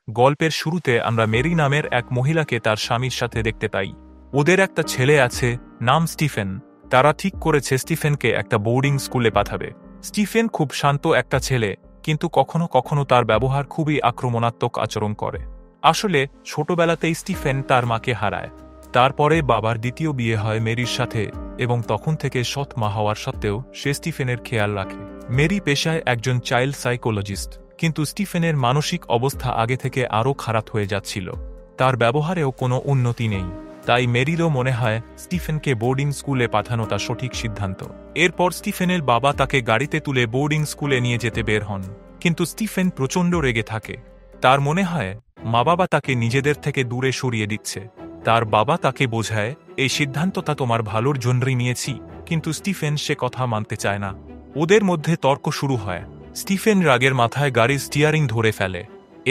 গল্পের শুরুতে আমরা মেরি নামের এক মহিলাকে তার স্বামীর সাথে দেখতে পাই। ওদের একটা ছেলে আছে, নাম স্টিফেন। তারা ঠিক করেছে স্টিফেনকে একটা বোর্ডিং স্কুলে পাঠাবে। স্টিফেন খুব শান্ত একটা ছেলে, কিন্তু কখনো কখনো তার ব্যবহার খুবই আক্রমণাত্মক আচরণ করে। আসলে ছোটবেলাতেই স্টিফেন তার মাকে হারায়। তারপরে বাবার দ্বিতীয় বিয়ে হয় মেরির সাথে, এবং তখন থেকে সৎ মা হওয়ার সত্ত্বেও সে স্টিফেনের খেয়াল রাখে। মেরি পেশায় একজন চাইল্ড সাইকোলজিস্ট, কিন্তু স্টিফেনের মানসিক অবস্থা আগে থেকে আরও খারাপ হয়ে যাচ্ছিল। তার ব্যবহারেও কোনো উন্নতি নেই। তাই মেরিরও মনে হয় স্টিফেনকে বোর্ডিং স্কুলে পাঠানোটা সঠিক সিদ্ধান্ত। এরপর স্টিফেনের বাবা তাকে গাড়িতে তুলে বোর্ডিং স্কুলে নিয়ে যেতে বের হন, কিন্তু স্টিফেন প্রচণ্ড রেগে থাকে। তার মনে হয় মা বাবা তাকে নিজেদের থেকে দূরে সরিয়ে দিচ্ছে। তার বাবা তাকে বোঝায়, এই সিদ্ধান্তটা তোমার ভালোর জন্যই নিয়েছি, কিন্তু স্টিফেন সে কথা মানতে চায় না। ওদের মধ্যে তর্ক শুরু হয়। স্টিফেন রাগের মাথায় গাড়ির স্টিয়ারিং ধরে ফেলে।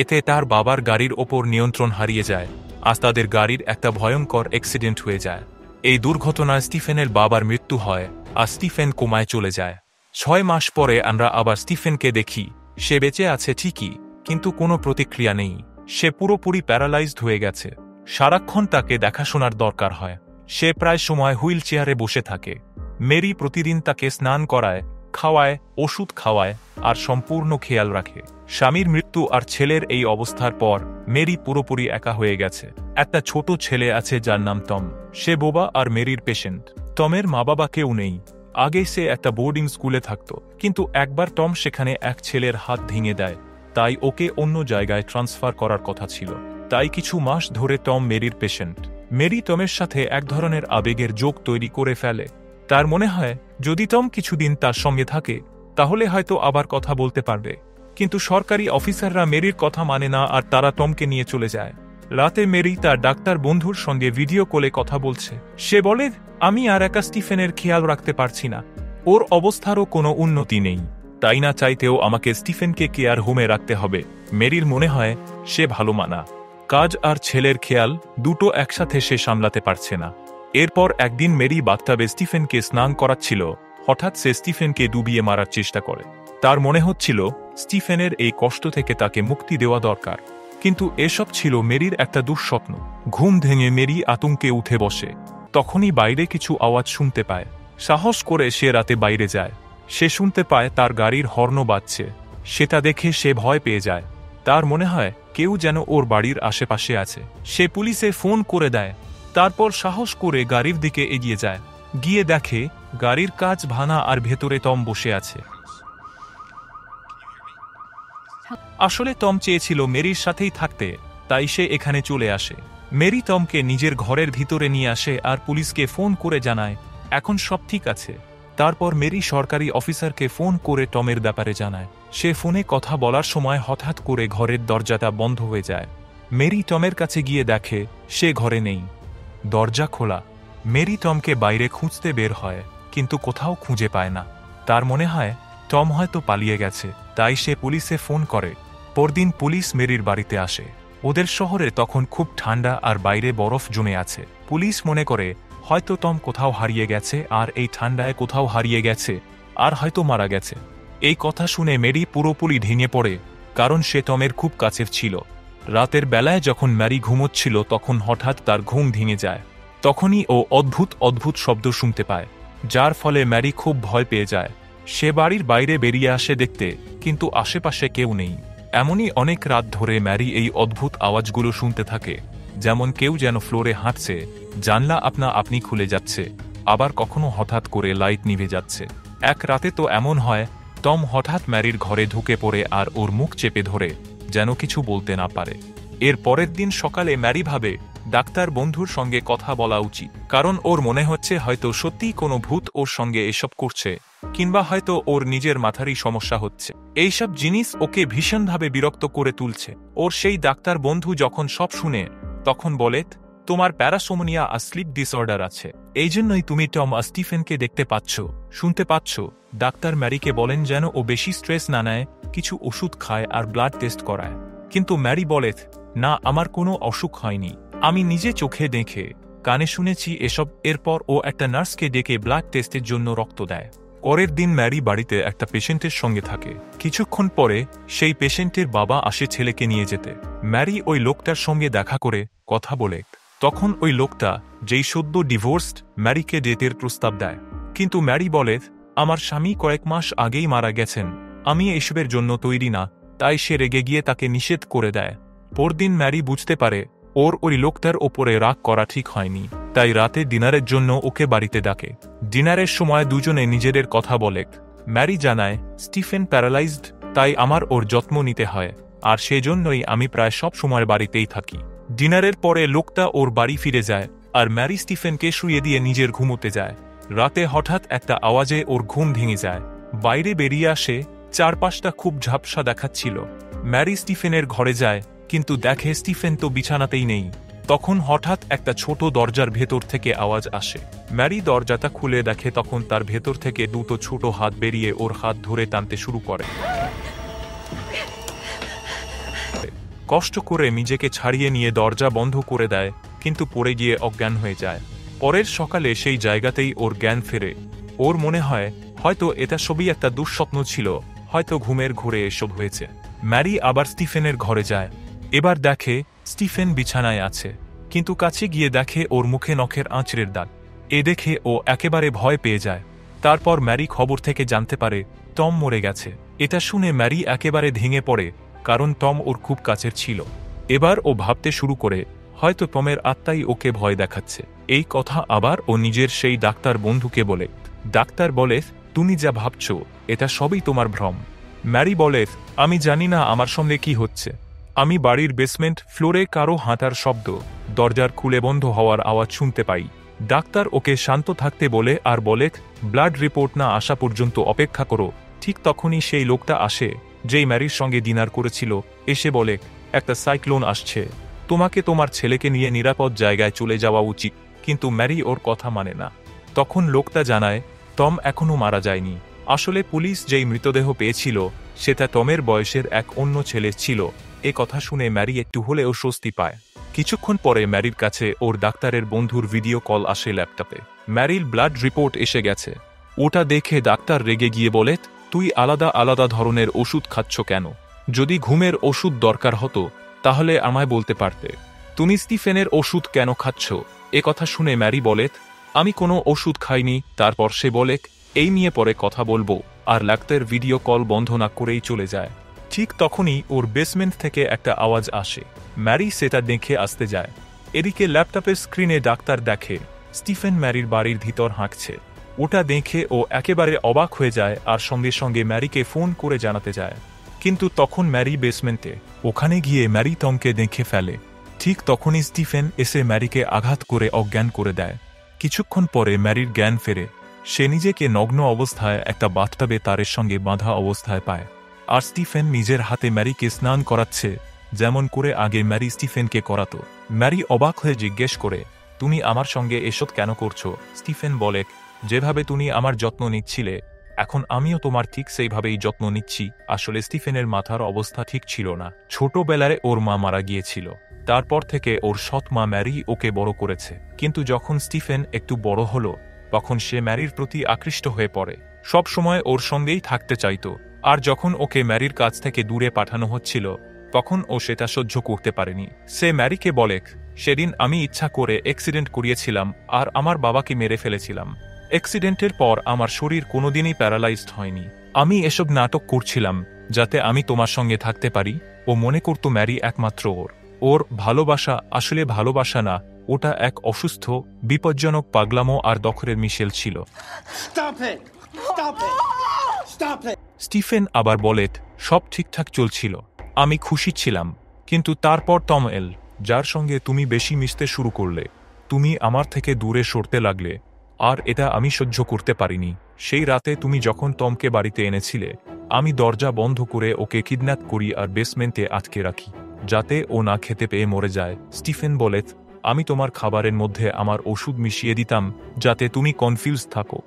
এতে তার বাবার গাড়ির ওপর নিয়ন্ত্রণ হারিয়ে যায়, আর তাদের গাড়ির একটা ভয়ঙ্কর অ্যাক্সিডেন্ট হয়ে যায়। এই দুর্ঘটনায় স্টিফেনের বাবার মৃত্যু হয়, আর স্টিফেন কোমায় চলে যায়। 6 মাস পরে আমরা আবার স্টিফেনকে দেখি। সে বেঁচে আছে ঠিকই, কিন্তু কোনো প্রতিক্রিয়া নেই। সে পুরোপুরি প্যারালাইজড হয়ে গেছে। সারাক্ষণ তাকে দেখাশোনার দরকার হয়। সে প্রায় সময় হুইল চেয়ারে বসে থাকে। মেরি প্রতিদিন তাকে স্নান করায়, খাওয়ায়, ওষুধ খাওয়ায়, আর সম্পূর্ণ খেয়াল রাখে। স্বামীর মৃত্যু আর ছেলের এই অবস্থার পর মেরি পুরোপুরি একা হয়ে গেছে। একটা ছোট ছেলে আছে যার নাম টম। সে বোবা আর মেরির পেশেন্ট। টমের মা বাবা কেউ নেই। আগে সে একটা বোর্ডিং স্কুলে থাকত, কিন্তু একবার টম সেখানে এক ছেলের হাত ভেঙে দেয়, তাই ওকে অন্য জায়গায় ট্রান্সফার করার কথা ছিল। তাই কিছু মাস ধরে টম মেরির পেশেন্ট। মেরি টমের সাথে এক ধরনের আবেগের যোগ তৈরি করে ফেলে। তার মনে হয় যদি টম কিছুদিন তার সঙ্গে থাকে, তাহলে হয়তো আবার কথা বলতে পারবে। কিন্তু সরকারি অফিসাররা মেরির কথা মানে না, আর তারা টমকে নিয়ে চলে যায়। রাতে মেরি তার ডাক্তার বন্ধুর সঙ্গে ভিডিও কলে কথা বলছে। সে বলে, আমি আর একা স্টিফেনের খেয়াল রাখতে পারছি না। ওর অবস্থারও কোনো উন্নতি নেই। তাই না চাইতেও আমাকে স্টিফেনকে কেয়ার হোমে রাখতে হবে। মেরির মনে হয় সে ভালো মানা। কাজ আর ছেলের খেয়াল দুটো একসাথে সে সামলাতে পারছে না। এরপর একদিন মেরি বাথটাবে স্টিফেনকে স্নান করাচ্ছিল। হঠাৎ সে স্টিফেনকে ডুবিয়ে মারার চেষ্টা করে। তার মনে হচ্ছিল স্টিফেনের এই কষ্ট থেকে তাকে মুক্তি দেওয়া দরকার। কিন্তু এসব ছিল মেরির একটা দুঃস্বপ্ন। ঘুম ভেঙে মেরি আতঙ্কে উঠে বসে। তখনই বাইরে কিছু আওয়াজ শুনতে পায়। সাহস করে সে রাতে বাইরে যায়। সে শুনতে পায় তার গাড়ির হর্ন বাজছে। সেটা দেখে সে ভয় পেয়ে যায়। তার মনে হয় কেউ যেন ওর বাড়ির আশেপাশে আছে। সে পুলিশে ফোন করে দেয়। তারপর সাহস করে গাড়ির দিকে এগিয়ে যায়। গিয়ে দেখে গাড়ির কাঁচ ভাঙা আর ভেতরে টম বসে আছে। আসলে টম চেয়েছিল মেরির সাথেই থাকতে, তাই সে এখানে চলে আসে। মেরি টমকে নিজের ঘরের ভিতরে নিয়ে আসে আর পুলিশকে ফোন করে জানায় এখন সব ঠিক আছে। তারপর মেরি সরকারি অফিসারকে ফোন করে টমের ব্যাপারে জানায়। সে ফোনে কথা বলার সময় হঠাৎ করে ঘরের দরজাটা বন্ধ হয়ে যায়। মেরি টমের কাছে গিয়ে দেখে সে ঘরে নেই, দরজা খোলা। মেরি টমকে বাইরে খুঁজতে বের হয়, কিন্তু কোথাও খুঁজে পায় না। তার মনে হয় টম হয়তো পালিয়ে গেছে, তাই সে পুলিশে ফোন করে। পরদিন পুলিশ মেরির বাড়িতে আসে। ওদের শহরে তখন খুব ঠান্ডা আর বাইরে বরফ জমে আছে। পুলিশ মনে করে হয়তো টম কোথাও হারিয়ে গেছে, আর এই ঠান্ডায় কোথাও হারিয়ে গেছে, আর হয়তো মারা গেছে। এই কথা শুনে মেরি পুরোপুরি ভেঙে পড়ে, কারণ সে টমের খুব কাছের ছিল। রাতের বেলায় যখন মেরি ঘুমোচ্ছিল, তখন হঠাৎ তার ঘুম ভেঙে যায়। তখনই ও অদ্ভুত অদ্ভুত শব্দ শুনতে পায়, যার ফলে মেরি খুব ভয় পেয়ে যায়। সে বাড়ির বাইরে বেরিয়ে আসে দেখতে, কিন্তু আশেপাশে কেউ নেই। এমনই অনেক রাত ধরে মেরি এই অদ্ভুত আওয়াজগুলো শুনতে থাকে, যেমন কেউ যেন ফ্লোরে হাঁটছে, জানলা আপনা আপনি খুলে যাচ্ছে, আবার কখনো হঠাৎ করে লাইট নিভে যাচ্ছে। এক রাতে তো এমন হয়, টম হঠাৎ মেরির ঘরে ঢুকে পড়ে আর ওর মুখ চেপে ধরে, যেন কিছু বলতে না পারে। এর পরের দিন সকালে মেরি ভাবে ডাক্তার বন্ধুর সঙ্গে কথা বলা উচিত, কারণ ওর মনে হচ্ছে হয়তো সত্যিই কোনো ভূত ওর সঙ্গে এসব করছে, কিংবা হয়তো ওর নিজের মাথারই সমস্যা হচ্ছে। এইসব জিনিস ওকে ভীষণভাবে বিরক্ত করে তুলছে। ওর সেই ডাক্তার বন্ধু যখন সব শুনে, তখন বলে, তোমার প্যারাসোমনিয়া আর স্লিপ ডিসঅর্ডার আছে, এই জন্যই তুমি টম আর স্টিফেনকে দেখতে পাচ্ছ, শুনতে পাচ্ছ। ডাক্তার ম্যারিকে বলেন যেন ও বেশি স্ট্রেস না নেয়, কিছু ওষুধ খায় আর ব্লাড টেস্ট করায়। কিন্তু ম্যারি বলে, না, আমার কোনো অসুখ হয়নি, আমি নিজে চোখে দেখে কানে শুনেছি এসব। এরপর ও একটা নার্সকে ডেকে ব্লাড টেস্টের জন্য রক্ত দেয়। পরের দিন ম্যারি বাড়িতে একটা পেশেন্টের সঙ্গে থাকে। কিছুক্ষণ পরে সেই পেশেন্টের বাবা আসে ছেলেকে নিয়ে যেতে। ম্যারি ওই লোকটার সঙ্গে দেখা করে কথা বলে। তখন ওই লোকটা, যেই সদ্য ডিভোর্সড, ম্যারিকে ডেটের প্রস্তাব দেয়। কিন্তু ম্যারি বলে, আমার স্বামী কয়েক মাস আগেই মারা গেছেন, আমি এসবের জন্য তৈরি না। তাই সে রেগে গিয়ে তাকে নিষেধ করে দেয়। পরদিন ম্যারি বুঝতে পারে ওর ওই লোকটার ওপরে রাগ করা ঠিক হয়নি, তাই রাতে ডিনারের জন্য ওকে বাড়িতে ডাকে। ডিনারের সময় দুজনে নিজেদের কথা বলে। ম্যারি জানায়, স্টিফেন প্যারালাইজড, তাই আমার ওর যত্ন নিতে হয়, আর সেজন্যই আমি প্রায় সব সময় বাড়িতেই থাকি। ডিনারের পরে লোকটা ওর বাড়ি ফিরে যায়, আর ম্যারি স্টিফেনকে শুয়ে দিয়ে নিজের ঘুমোতে যায়। রাতে হঠাৎ একটা আওয়াজে ওর ঘুম ভেঙে যায়। বাইরে বেরিয়ে আসে, চারপাশটা খুব ঝাপসা দেখাচ্ছিল। ম্যারি স্টিফেনের ঘরে যায়, কিন্তু দেখে স্টিফেন তো বিছানাতেই নেই। তখন হঠাৎ একটা ছোট দরজার ভেতর থেকে আওয়াজ আসে। ম্যারি দরজাটা খুলে দেখে তখন তার ভেতর থেকে দুটো ছোট হাত বেরিয়ে ওর হাত ধরে টানতে শুরু করে। কষ্ট করে নিজেকে ছাড়িয়ে নিয়ে দরজা বন্ধ করে দেয়, কিন্তু পড়ে গিয়ে অজ্ঞান হয়ে যায়। পরের সকালে সেই জায়গাতেই ওর জ্ঞান ফেরে। ওর মনে হয় হয়তো এটা সবই একটা দুঃস্বপ্ন ছিল, হয়তো ঘুমের ঘোরে এসব হয়েছে। ম্যারি আবার স্টিফেনের ঘরে যায়। এবার দেখে স্টিফেন বিছানায় আছে, কিন্তু কাছে গিয়ে দেখে ওর মুখে নখের আঁচড়ের দাগ। এ দেখে ও একেবারে ভয় পেয়ে যায়। তারপর ম্যারি খবর থেকে জানতে পারে টম মরে গেছে। এটা শুনে ম্যারি একেবারে ভেঙে পড়ে, কারণ টম ওর খুব কাছের ছিল। এবার ও ভাবতে শুরু করে হয়তো টমের আত্মাই ওকে ভয় দেখাচ্ছে। এই কথা আবার ও নিজের সেই ডাক্তার বন্ধুকে বলে। ডাক্তার বলে, তুমি যা ভাবছ এটা সবই তোমার ভ্রম। ম্যারি বলে, আমি জানি না আমার সঙ্গে কি হচ্ছে। আমি বাড়ির বেসমেন্ট ফ্লোরে কারো হাঁটার শব্দ, দরজার খুলে বন্ধ হওয়ার আওয়াজ শুনতে পাই। ডাক্তার ওকে শান্ত থাকতে বলে আর বলে, ব্লাড রিপোর্ট না আসা পর্যন্ত অপেক্ষা করো। ঠিক তখনই সেই লোকটা আসে, যেই ম্যারির সঙ্গে ডিনার করেছিল। এসে বলে, একটা সাইক্লোন আসছে, তোমাকে তোমার ছেলেকে নিয়ে নিরাপদ জায়গায় চলে যাওয়া উচিত। কিন্তু ম্যারি ওর কথা মানে না। তখন লোকটা জানায়, টম এখনও মারা যায়নি। আসলে পুলিশ যেই মৃতদেহ পেয়েছিল সেটা টমের বয়সের এক অন্য ছেলে ছিল। এ কথা শুনে ম্যারি একটু হলেও স্বস্তি পায়। কিছুক্ষণ পরে ম্যারির কাছে ওর ডাক্তারের বন্ধুর ভিডিও কল আসে ল্যাপটপে। ম্যারির ব্লাড রিপোর্ট এসে গেছে। ওটা দেখে ডাক্তার রেগে গিয়ে বলে, তুই আলাদা আলাদা ধরনের ওষুধ খাচ্ছ কেন? যদি ঘুমের ওষুধ দরকার হতো তাহলে আমায় বলতে পারতে। তুমি স্টিফেনের ওষুধ কেন খাচ্ছ? এ কথা শুনে ম্যারি বলে, আমি কোনো ওষুধ খাইনি। তারপর সে বলে, এই নিয়ে পরে কথা বলবো, আর ডাক্তার ভিডিও কল বন্ধ না করেই চলে যায়। ঠিক তখনই ওর বেসমেন্ট থেকে একটা আওয়াজ আসে। ম্যারি সেটা দেখে আসতে যায়। এদিকে ল্যাপটপের স্ক্রিনে ডাক্তার দেখে স্টিফেন ম্যারির বাড়ির ভিতর হাঁটছে। ওটা দেখে ও একেবারে অবাক হয়ে যায়, আর সঙ্গে সঙ্গে ম্যারিকে ফোন করে জানাতে যায়। কিন্তু তখন ম্যারি বেসমেন্টে। ওখানে গিয়ে ম্যারি টমকে দেখে ফেলে। ঠিক তখনই স্টিফেন এসে ম্যারিকে আঘাত করে অজ্ঞান করে দেয়। কিছুক্ষণ পরে ম্যারির জ্ঞান ফেরে। সে নিজেকে নগ্ন অবস্থায় একটা বাথটাবে তারের সঙ্গে বাঁধা অবস্থায় পায়, আর স্টিফেন নিজের হাতে ম্যারিকে স্নান করাচ্ছে, যেমন করে আগে ম্যারি স্টিফেনকে করাতো। ম্যারি অবাক হয়ে জিজ্ঞেস করে, তুমি আমার সঙ্গে এসব কেন করছো? স্টিফেন বলে, যেভাবে তুমি আমার যত্ন নিচ্ছিলে এখন আমিও তোমার ঠিক সেইভাবেই যত্ন নিচ্ছি। আসলে স্টিফেনের মাথার অবস্থা ঠিক ছিল না। ছোটবেলায় ওর মা মারা গিয়েছিল। তারপর থেকে ওর সৎ মা ম্যারি ওকে বড় করেছে। কিন্তু যখন স্টিফেন একটু বড় হলো তখন সে ম্যারির প্রতি আকৃষ্ট হয়ে পড়ে। সব সময় ওর সঙ্গেই থাকতে চাইত। আর যখন ওকে ম্যারির কাছ থেকে দূরে পাঠানো হচ্ছিল তখন ও সেটা সহ্য করতে পারেনি। সে ম্যারিকে বলে, সেদিন আমি ইচ্ছা করে অ্যাক্সিডেন্ট করিয়েছিলাম আর আমার বাবাকে মেরে ফেলেছিলাম। অ্যাক্সিডেন্টের পর আমার শরীর কোনোদিনই প্যারালাইজড হয়নি। আমি এসব নাটক করছিলাম যাতে আমি তোমার সঙ্গে থাকতে পারি। ও মনে করত ম্যারি একমাত্র ওর ভালোবাসা। আসলে ভালোবাসা না, ওটা এক অসুস্থ, বিপজ্জনক পাগলামো আর দখলের মিশেল ছিল। স্টিফেন আবার বলে, সব ঠিকঠাক চলছিল, আমি খুশি ছিলাম। কিন্তু তারপর টম এল, যার সঙ্গে তুমি বেশি মিশতে শুরু করলে। তুমি আমার থেকে দূরে সরতে লাগলে, আর এটা আমি সহ্য করতে পারিনি। সেই রাতে তুমি যখন টমকে বাড়িতে এনেছিলে, আমি দরজা বন্ধ করে ওকে কিডন্যাপ করি আর বেসমেন্টে আটকে রাখি, যাতে ও না খেতে পেয়ে মরে যায়। স্টিফেন বলে, আমি তোমার খাবারের মধ্যে আমার ওষুধ মিশিয়ে দিতাম যাতে তুমি কনফিউজ থাকো,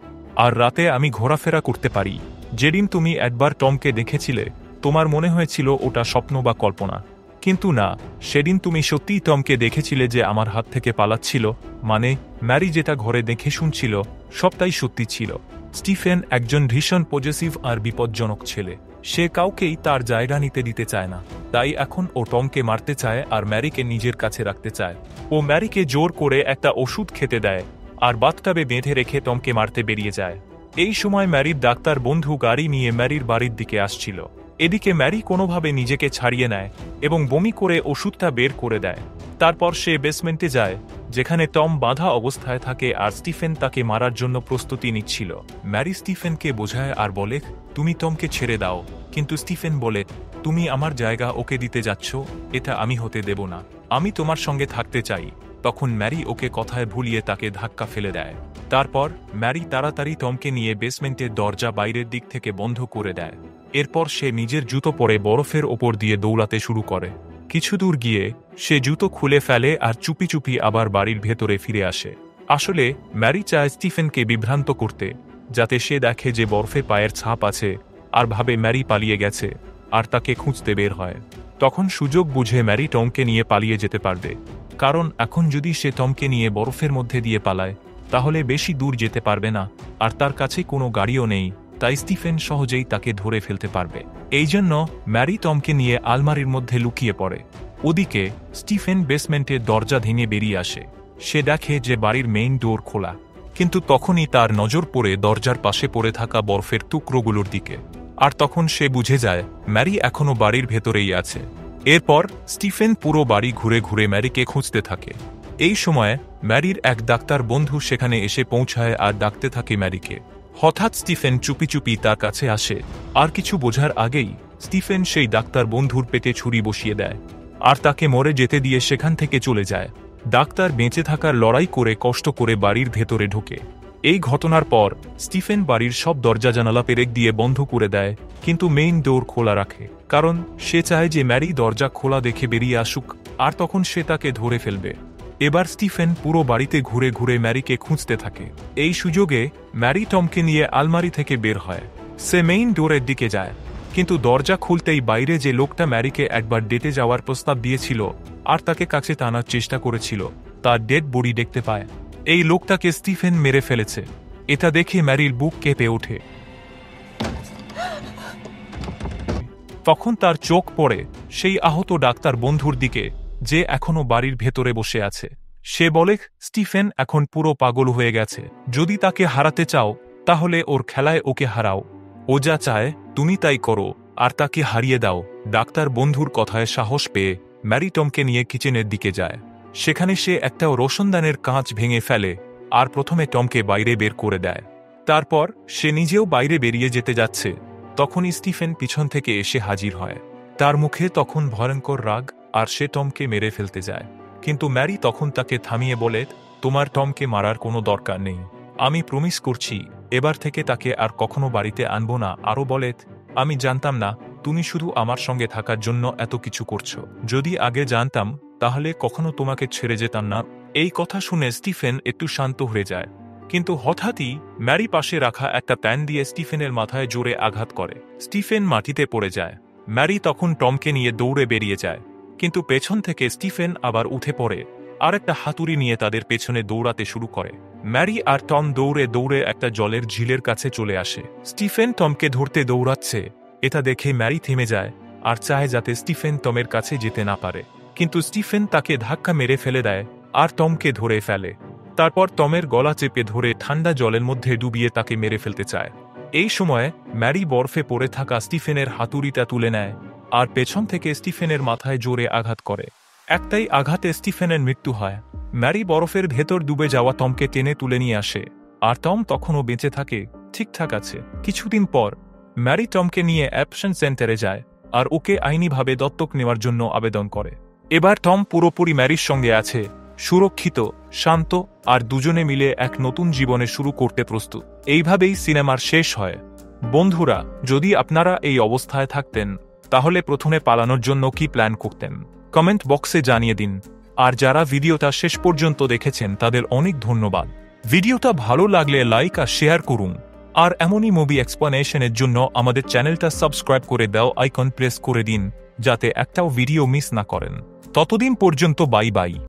আর রাতে আমি ঘোরাফেরা করতে পারি। যেদিন তুমি একবার টমকে দেখেছিলে তোমার মনে হয়েছিল ওটা স্বপ্ন বা কল্পনা, কিন্তু না, সেদিন তুমি সত্যিই টমকে দেখেছিলে যে আমার হাত থেকে পালাচ্ছিল। মানে ম্যারি যেটা ঘরে দেখে শুনছিল সবটাই সত্যি ছিল। স্টিফেন একজন ভীষণ পজেসিভ আর বিপজ্জনক ছেলে। সে কাউকেই তার জায়গা নিতে দিতে চায় না। তাই এখন ও টমকে মারতে চায় আর ম্যারিকে নিজের কাছে রাখতে চায়। ও ম্যারিকে জোর করে একটা ওষুধ খেতে দেয় আর বাথটাবে বেঁধে রেখে টমকে মারতে বেরিয়ে যায়। এই সময় ম্যারির ডাক্তার বন্ধু গাড়ি নিয়ে ম্যারির বাড়ির দিকে আসছিল। এদিকে ম্যারি কোনোভাবে নিজেকে ছাড়িয়ে নেয় এবং বমি করে ওষুধটা বের করে দেয়। তারপর সে বেসমেন্টে যায়, যেখানে টম বাঁধা অবস্থায় থাকে আর স্টিফেন তাকে মারার জন্য প্রস্তুতি নিচ্ছিল। ম্যারি স্টিফেনকে বোঝায় আর বলে, তুমি টমকে ছেড়ে দাও। কিন্তু স্টিফেন বলে, তুমি আমার জায়গা ওকে দিতে যাচ্ছ, এটা আমি হতে দেব না। আমি তোমার সঙ্গে থাকতে চাই। তখন ম্যারি ওকে কথায় ভুলিয়ে তাকে ধাক্কা ফেলে দেয়। তারপর ম্যারি তাড়াতাড়ি টমকে নিয়ে বেসমেন্টের দরজা বাইরের দিক থেকে বন্ধ করে দেয়। এরপর সে নিজের জুতো পরে বরফের ওপর দিয়ে দৌড়াতে শুরু করে। কিছু দূর গিয়ে সে জুতো খুলে ফেলে আর চুপি চুপি আবার বাড়ির ভেতরে ফিরে আসে। আসলে ম্যারি চায় স্টিফেনকে বিভ্রান্ত করতে, যাতে সে দেখে যে বরফে পায়ের ছাপ আছে আর ভাবে ম্যারি পালিয়ে গেছে আর তাকে খুঁজতে বের হয়। তখন সুযোগ বুঝে ম্যারি টমকে নিয়ে পালিয়ে যেতে পারবে, কারণ এখন যদি সে টমকে নিয়ে বরফের মধ্যে দিয়ে পালায় তাহলে বেশি দূর যেতে পারবে না আর তার কাছে কোনো গাড়িও নেই। তাই স্টিফেন সহজেই তাকে ধরে ফেলতে পারবে। এই জন্য ম্যারি টমকে নিয়ে আলমারির মধ্যে লুকিয়ে পড়ে। ওদিকে স্টিফেন বেসমেন্টের দরজা ভেঙে বেরিয়ে আসে। সে দেখে যে বাড়ির মেইন ডোর খোলা, কিন্তু তখনই তার নজর পড়ে দরজার পাশে পড়ে থাকা বরফের টুকরোগুলোর দিকে। আর তখন সে বুঝে যায় ম্যারি এখনও বাড়ির ভেতরেই আছে। এরপর স্টিফেন পুরো বাড়ি ঘুরে ঘুরে ম্যারিকে খুঁজতে থাকে। এই সময় ম্যারির এক ডাক্তার বন্ধু সেখানে এসে পৌঁছায় আর ডাকতে থাকে ম্যারিকে। হঠাৎ স্টিফেন চুপি চুপি তার কাছে আসে, আর কিছু বোঝার আগেই স্টিফেন সেই ডাক্তার বন্ধুর পেটে ছুরি বসিয়ে দেয় আর তাকে মরে যেতে দিয়ে সেখান থেকে চলে যায়। ডাক্তার বেঁচে থাকার লড়াই করে কষ্ট করে বাড়ির ভেতরে ঢোকে। এই ঘটনার পর স্টিফেন বাড়ির সব দরজা জানালা পেরেক দিয়ে বন্ধ করে দেয়, কিন্তু মেইন ডোর খোলা রাখে, কারণ সে চায় যে ম্যারি দরজা খোলা দেখে বেরিয়ে আসুক আর তখন সে তাকে ধরে ফেলবে। এবার স্টিফেন পুরো বাড়িতে ঘুরে ঘুরে ম্যারিকে খুঁজতে থাকে। এই সুযোগে ম্যারি টমকে নিয়ে আলমারি থেকে বের হয়। সে মেইন ডোরের দিকে যায়, কিন্তু দরজা খুলতেই বাইরে যে লোকটা ম্যারিকে একবার ডেটে যাওয়ার প্রস্তাব দিয়েছিল আর তাকে কাছে টানার চেষ্টা করেছিল, তার ডেড বডি দেখতে পায়। এই লোকটাকে স্টিফেন মেরে ফেলেছে। এটা দেখে ম্যারির বুক কেঁপে ওঠে। তখন তার চোখ পড়ে সেই আহত ডাক্তার বন্ধুর দিকে, যে এখনো বাড়ির ভেতরে বসে আছে। সে বলে, স্টিফেন এখন পুরো পাগল হয়ে গেছে। যদি তাকে হারাতে চাও তাহলে ওর খেলায় ওকে হারাও। ও যা চায় তুমি তাই করো আর তাকে হারিয়ে দাও। ডাক্তার বন্ধুর কথায় সাহস পেয়ে ম্যারি টমকে নিয়ে কিচেনের দিকে যায়। সেখানে সে একটা রোশনদানের কাঁচ ভেঙে ফেলে আর প্রথমে টমকে বাইরে বের করে দেয়। তারপর সে নিজেও বাইরে বেরিয়ে যেতে যাচ্ছে, তখনই স্টিফেন পিছন থেকে এসে হাজির হয়। তার মুখে তখন ভয়ঙ্কর রাগ আর সে টমকে মেরে ফেলতে যায়। কিন্তু ম্যারি তখন তাকে থামিয়ে বলে, তোমার টমকে মারার কোনো দরকার নেই। আমি প্রমিস করছি এবার থেকে তাকে আর কখনো বাড়িতে আনবো না। আরও বলে, আমি জানতাম না তুমি শুধু আমার সঙ্গে থাকার জন্য এত কিছু করছো। যদি আগে জানতাম তাহলে কখনো তোমাকে ছেড়ে যেতাম না। এই কথা শুনে স্টিফেন একটু শান্ত হয়ে যায়, কিন্তু হঠাৎই ম্যারি পাশে রাখা একটা প্যান দিয়ে স্টিফেনের মাথায় জোরে আঘাত করে। স্টিফেন মাটিতে পড়ে যায়। ম্যারি তখন টমকে নিয়ে দৌড়ে বেরিয়ে যায়, কিন্তু পেছন থেকে স্টিফেন আবার উঠে পড়ে আর একটা হাতুড়ি নিয়ে তাদের পেছনে দৌড়াতে শুরু করে। ম্যারি আর টম দৌড়ে দৌড়ে একটা জলের ঝিলের কাছে চলে আসে। স্টিফেন টমকে ধরতে দৌড়াচ্ছে। এটা দেখে ম্যারি থেমে যায় আর চায় যাতে স্টিফেন টমের কাছে যেতে না পারে, কিন্তু স্টিফেন তাকে ধাক্কা মেরে ফেলে দেয় আর টমকে ধরে ফেলে। তারপর টমের গলা চেপে ধরে ঠান্ডা জলের মধ্যে ডুবিয়ে তাকে মেরে ফেলতে চায়। এই সময় ম্যারি বরফে পড়ে থাকা স্টিফেনের হাতুড়িটা তুলে নেয় আর পেছন থেকে স্টিফেনের মাথায় জোরে আঘাত করে। একটাই আঘাতে স্টিফেনের মৃত্যু হয়। ম্যারি বরফের ভেতর ডুবে যাওয়া টমকে টেনে তুলে নিয়ে আসে, আর টম তখনও বেঁচে থাকে, ঠিকঠাক আছে। কিছুদিন পর ম্যারি টমকে নিয়ে অ্যাডপশন সেন্টারে যায় আর ওকে আইনিভাবে দত্তক নেওয়ার জন্য আবেদন করে। এবার টম পুরোপুরি ম্যারির সঙ্গে আছে, সুরক্ষিত, শান্ত, আর দুজনে মিলে এক নতুন জীবনে শুরু করতে প্রস্তুত। এইভাবেই সিনেমার শেষ হয়। বন্ধুরা, যদি আপনারা এই অবস্থায় থাকতেন তাহলে প্রথমে পালানোর জন্য কি প্ল্যান করতেন? কমেন্ট বক্সে জানিয়ে দিন। আর যারা ভিডিওটা শেষ পর্যন্ত দেখেছেন তাদের অনেক ধন্যবাদ। ভিডিওটা ভালো লাগলে লাইক আর শেয়ার করুন। আর এমনই মুভি এক্সপ্লেনেশনের জন্য আমাদের চ্যানেলটা সাবস্ক্রাইব করে দাও আইকন প্রেস করে দিন, যাতে একটাও ভিডিও মিস না করেন। ততদিন পর্যন্ত বাই বাই।